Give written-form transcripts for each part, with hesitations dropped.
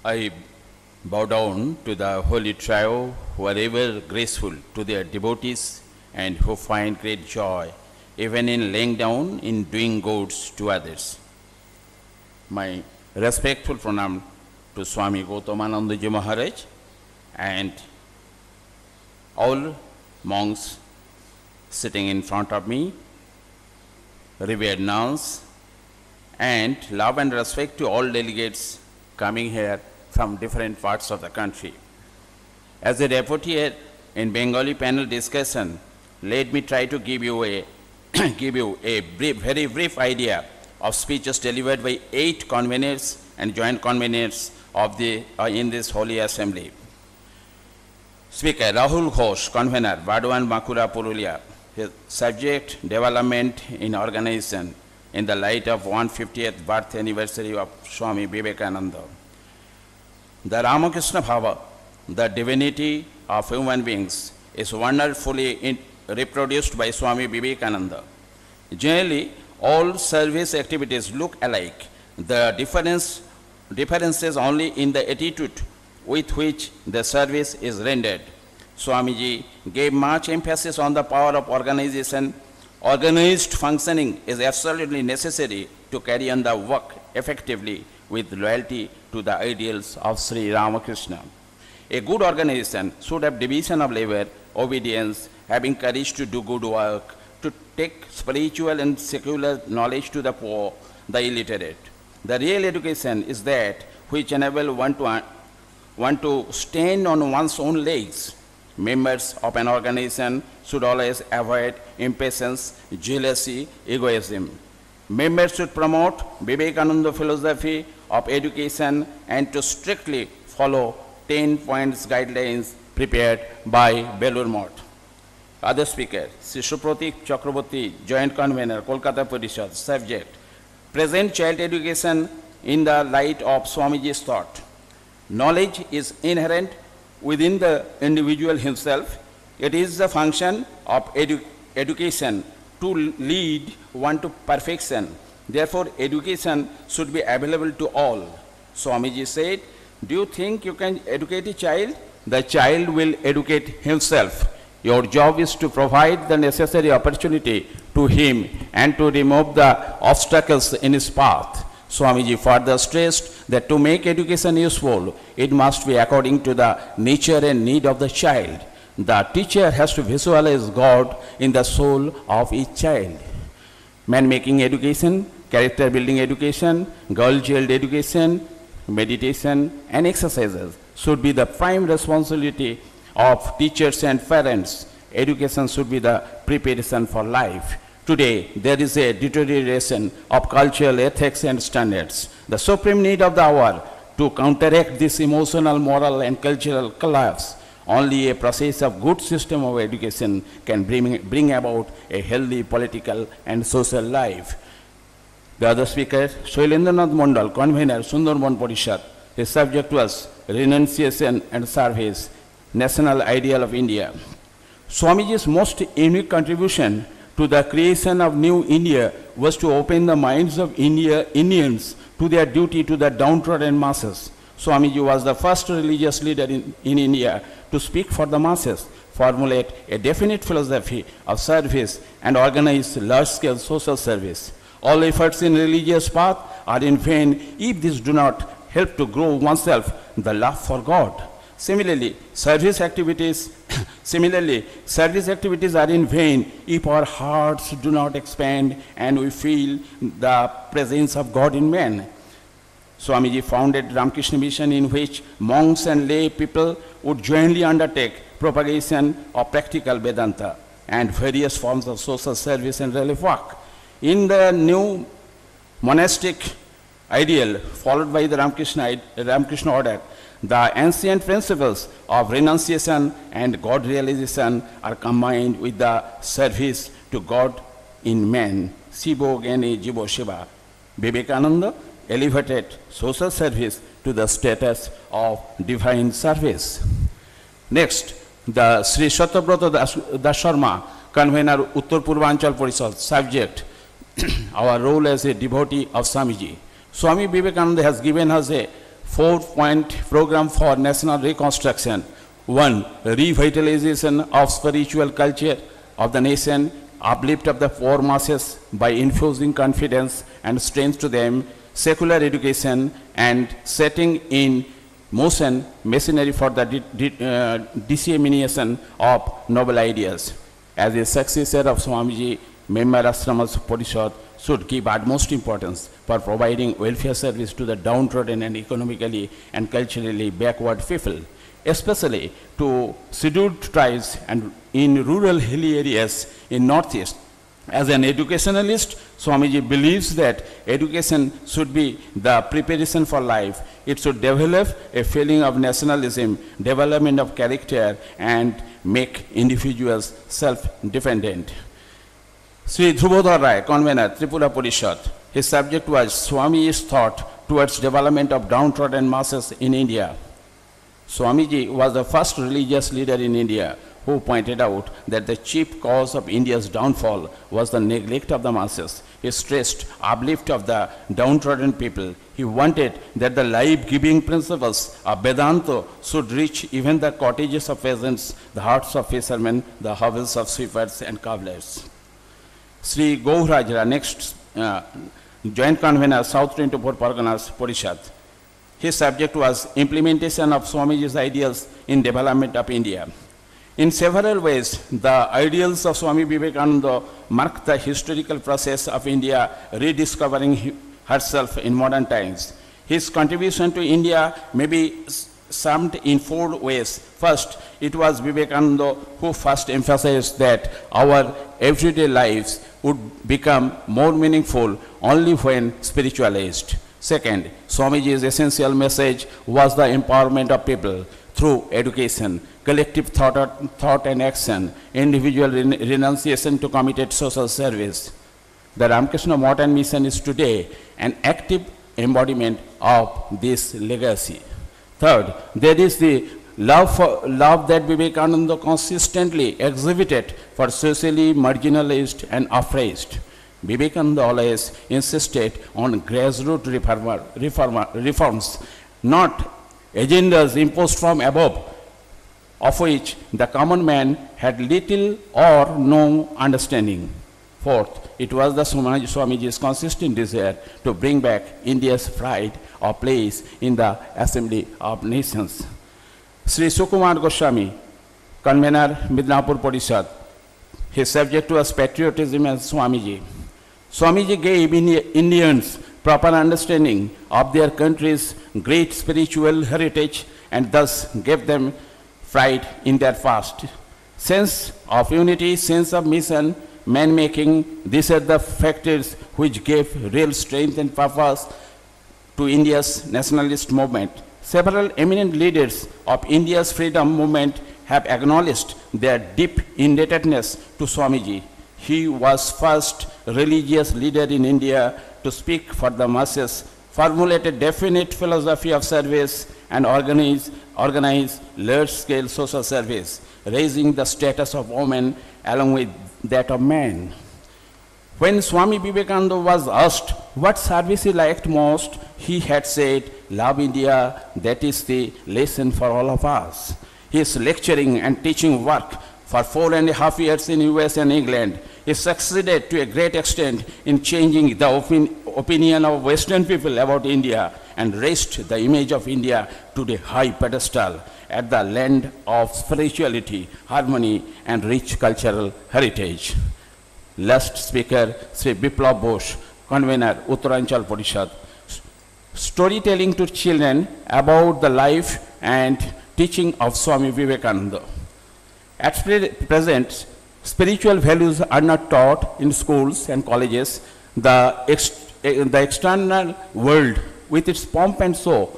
I bow down to the Holy Trio, who are ever graceful to their devotees and who find great joy even in laying down in doing goods to others. My respectful pranam to Swami Gautamananda Ji Maharaj and all monks sitting in front of me, revered nuns, and love and respect to all delegates coming here from different parts of the country. As a deputy in Bengali panel discussion, let me try to give you a very brief idea of speeches delivered by 8 conveners and joint conveners of in this holy assembly. Speaker Rahul Ghosh, convener, Badwan Bakura Purulia, his subject development in organization in the light of 150th birth anniversary of Swami Vivekananda. The Ramakrishna Bhava, the divinity of human beings, is wonderfully reproduced by Swami Vivekananda. Generally, all service activities look alike. The differences only in the attitude with which the service is rendered. Swamiji gave much emphasis on the power of organization. Organized functioning is absolutely necessary to carry on the work effectively with loyalty to the ideals of Sri Ramakrishna. A good organization should have division of labor, obedience, having courage to do good work, to take spiritual and secular knowledge to the poor, the illiterate. The real education is that which enables one to stand on one's own legs. Members of an organization should always avoid impatience, jealousy, egoism. Members should promote Vivekananda philosophy of education and to strictly follow 10 points guidelines prepared by Belur Moth. Other speaker, Sri Supratik Chakraborty, Joint Convener, Kolkata Parishad, subject, present child education in the light of Swamiji's thought. Knowledge is inherent within the individual himself. It is the function of education to lead one to perfection. Therefore, education should be available to all. Swamiji said, do you think you can educate a child? The child will educate himself. Your job is to provide the necessary opportunity to him and to remove the obstacles in his path. Swamiji further stressed that to make education useful, it must be according to the nature and need of the child. The teacher has to visualize God in the soul of each child. Man-making education, character-building education, girl-child education, meditation, and exercises should be the prime responsibility of teachers and parents. Education should be the preparation for life. Today, there is a deterioration of cultural ethics and standards. The supreme need of the hour to counteract this emotional, moral, and cultural collapse. Only a process of good system of education can bring about a healthy political and social life. The other speaker, Shailendranath Mondal, convener, Sundarban Parishad. His subject was renunciation and service, national ideal of India. Swamiji's most unique contribution to the creation of new India was to open the minds of Indians to their duty to the downtrodden masses. Swamiji was the first religious leader in India to speak for the masses, formulate a definite philosophy of service, and organize large-scale social service. All efforts in religious path are in vain if these do not help to grow oneself the love for God. Similarly, service activities are in vain if our hearts do not expand and we feel the presence of God in man. Swamiji founded Ramakrishna Mission, in which monks and lay people would jointly undertake propagation of practical Vedanta and various forms of social service and relief work. In the new monastic ideal followed by the Ramakrishna order, the ancient principles of renunciation and God realization are combined with the service to God in man. Sivo Gani Jivo Shiva. Vivekananda elevated social service to the status of divine service. Next, the Sri Satyabrata Das Sharma, convener Uttar Purvanchal Parishad, subject, our role as a devotee of Swamiji. Swami Vivekananda has given us a 4-point program for national reconstruction. 1. Revitalization of spiritual culture of the nation, uplift of the poor masses by infusing confidence and strength to them, secular education, and setting in motion machinery for the dissemination of noble ideas. As a successor of Swamiji, member Ashrama's Parishad should give utmost importance for providing welfare service to the downtrodden and economically and culturally backward people, especially to scheduled tribes and in rural hilly areas in Northeast. As an educationalist, Swamiji believes that education should be the preparation for life. It should develop a feeling of nationalism, development of character, and make individuals self-dependent. Sri Dhrubodhar Rai, convener, Tripura Parishad, his subject was Swamiji's thought towards development of downtrodden masses in India. Swamiji was the first religious leader in India who pointed out that the chief cause of India's downfall was the neglect of the masses. He stressed uplift of the downtrodden people. He wanted that the life-giving principles of Vedanta should reach even the cottages of peasants, the huts of fishermen, the hovels of sweepers and cobblers. Sri Gaurajra, next joint convener, South 24 Parganas, Parishad. His subject was implementation of Swamiji's ideals in development of India. In several ways, the ideals of Swami Vivekananda mark the historical process of India rediscovering herself in modern times. His contribution to India may be summed in 4 ways. First, it was Vivekananda who first emphasized that our everyday lives would become more meaningful only when spiritualized. Second, Swamiji's essential message was the empowerment of people through education, collective thought and action, individual renunciation to committed social service. The Ramakrishna Modern Mission is today an active embodiment of this legacy. Third, there is the love that Vivekananda consistently exhibited for socially marginalized and oppressed. Vivekananda always insisted on grassroots reforms, not agendas imposed from above, of which the common man had little or no understanding. Fourth, it was the Swamiji's consistent desire to bring back India's pride of place in the Assembly of Nations. Sri Sukumar Goswami, convener, Midnapur Parishad, his subject was patriotism as Swamiji. Swamiji gave Indians proper understanding of their country's great spiritual heritage and thus gave them pride in their past. Sense of unity, sense of mission, man-making, these are the factors which gave real strength and purpose to India's nationalist movement. Several eminent leaders of India's freedom movement have acknowledged their deep indebtedness to Swamiji. He was first religious leader in India to speak for the masses, formulate a definite philosophy of service, and organize large-scale social service, raising the status of women along with that of men. When Swami Vivekananda was asked what service he liked most, he had said, "Love India, that is the lesson for all of us." His lecturing and teaching work for 4.5 years in US and England, he succeeded to a great extent in changing the opinion of Western people about India and raised the image of India to the high pedestal at the land of spirituality, harmony, and rich cultural heritage. Last speaker, Sri Biplav Bose, convener, Uttaranchal Parishad. Storytelling to children about the life and teaching of Swami Vivekananda. At present, spiritual values are not taught in schools and colleges. The external world, with its pomp and show,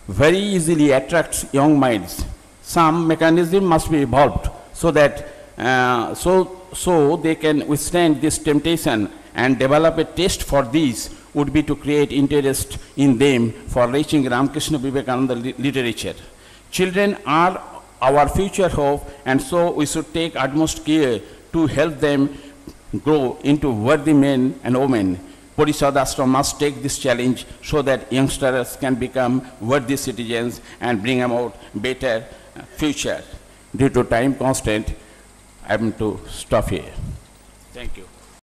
very easily attracts young minds. Some mechanism must be evolved so that so they can withstand this temptation and develop a taste for these would be to create interest in them for reaching Ramakrishna Vivekananda literature. Children are our future hope, and so we should take utmost care to help them grow into worthy men and women. Bodhisattva Ashram must take this challenge so that youngsters can become worthy citizens and bring about better future. Due to time constraint, I am to stop here. Thank you.